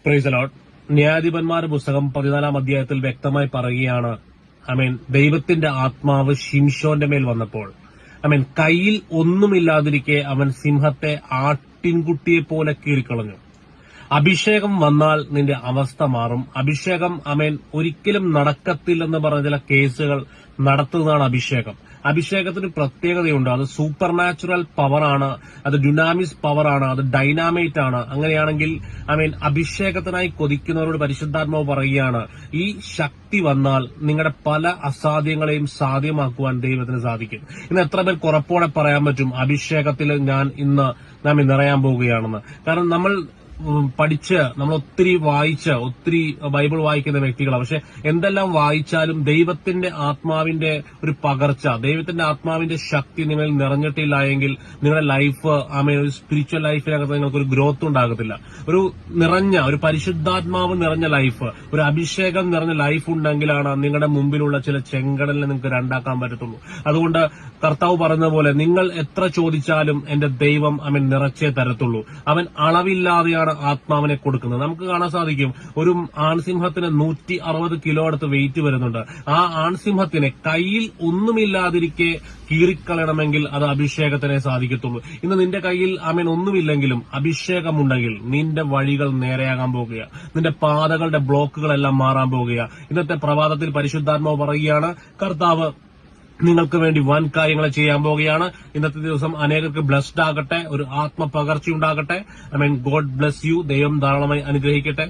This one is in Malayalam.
Praise the Lord. ന്യായാധിപന്മാരുടെ പുസ്തകം 14 അധ്യായത്തിൽ വ്യക്തമായി പറയുകയാണ്, ദൈവത്തിന്റെ ആത്മാവ് ശിംശോന്റെ മേൽ വന്നപ്പോൾ, കയ്യിൽ ഒന്നുമില്ലാതിരിക്കെ അവൻ സിംഹത്തെ ആട്ടിൻകുട്ടിയെ പോലെ കീറിക്കളഞ്ഞു. അഭിഷേകം വന്നാൽ നിന്റെ അവസ്ഥ മാറും. അഭിഷേകം ഒരിക്കലും നടക്കത്തില്ലെന്ന് പറഞ്ഞ ചില കേസുകൾ നടത്തുന്നതാണ് അഭിഷേകം. അഭിഷേകത്തിന് പ്രത്യേകതയുണ്ട്. അത് സൂപ്പർ നാച്ചുറൽ പവറാണ്, അത് ഡുനാമിസ് പവറാണ്, അത് ഡൈനാമൈറ്റ് ആണ്. അങ്ങനെയാണെങ്കിൽ അഭിഷേകത്തിനായി കൊതിക്കുന്നവരോട് പരിശുദ്ധാത്മാവ് പറയുകയാണ്, ഈ ശക്തി വന്നാൽ നിങ്ങളുടെ പല അസാധ്യങ്ങളെയും സാധ്യമാക്കുവാൻ ദൈവത്തിന് സാധിക്കും. ഇന്ന് എത്ര പേർ ഉറപ്പോടെ പറയാൻ പറ്റും, അഭിഷേകത്തിൽ നാം നിറയാൻ പോവുകയാണെന്ന്? കാരണം നമ്മൾ ഒത്തിരി ഒത്തിരി ബൈബിൾ വായിക്കുന്ന വ്യക്തികളാണ്. പക്ഷെ എന്തെല്ലാം വായിച്ചാലും ദൈവത്തിന്റെ ആത്മാവിന്റെ ഒരു പകർച്ച, ദൈവത്തിന്റെ ആത്മാവിന്റെ ശക്തി നിങ്ങളിൽ നിറഞ്ഞിട്ടില്ല എങ്കിൽ നിങ്ങളുടെ ലൈഫ് ഒരു സ്പിരിച്വൽ ലൈഫിനകത്ത് നിങ്ങൾക്കൊരു ഗ്രോത്ത് ഉണ്ടാകത്തില്ല. ഒരു പരിശുദ്ധാത്മാവ് നിറഞ്ഞ ലൈഫ്, ഒരു അഭിഷേകം നിറഞ്ഞ ലൈഫ് ഉണ്ടെങ്കിലാണ് നിങ്ങളുടെ മുമ്പിലുള്ള ചില ചെങ്കടലിനെ നിങ്ങൾക്ക് രണ്ടാക്കാൻ പറ്റത്തുള്ളൂ. അതുകൊണ്ട് കർത്താവ് പറഞ്ഞതുപോലെ, നിങ്ങൾ എത്ര ചോദിച്ചാലും എന്റെ ദൈവം നിറച്ചേ തരത്തുള്ളൂ. അവൻ അളവില്ലാതെയാണ് ആത്മാവിനെ കൊടുക്കുന്നത്. നമുക്ക് കാണാൻ സാധിക്കും, ഒരു ആൺസിംഹത്തിന് 160 കിലോ അടുത്ത് വെയിറ്റ് വരുന്നുണ്ട്. ആ ആൺസിംഹത്തിനെ കയ്യിൽ ഒന്നുമില്ലാതിരിക്കെ കീറിക്കളയണമെങ്കിൽ അത് അഭിഷേകത്തിനെ സാധിക്കത്തുള്ളൂ. ഇന്ന് നിന്റെ കയ്യിൽ ഒന്നുമില്ലെങ്കിലും അഭിഷേകമുണ്ടെങ്കിൽ നിന്റെ വഴികൾ നേരെയാകാൻ പോകുക, നിന്റെ പാതകളുടെ ബ്ലോക്കുകളെല്ലാം മാറാൻ പോകുക. ഇന്നത്തെ പ്രഭാതത്തിൽ പരിശുദ്ധാത്മാവ് പറയുകയാണ്, കർത്താവ് നിങ്ങൾക്ക് വേണ്ടി വൻ കാര്യങ്ങൾ ചെയ്യാൻ പോവുകയാണ്. ഇന്നത്തെ ദിവസം അനേകർക്ക് ബ്ലെസ്ഡ് ആകട്ടെ, ഒരു ആത്മപകർച്ച ഉണ്ടാകട്ടെ. God bless you. ദൈവം ധാരാളമായി അനുഗ്രഹിക്കട്ടെ.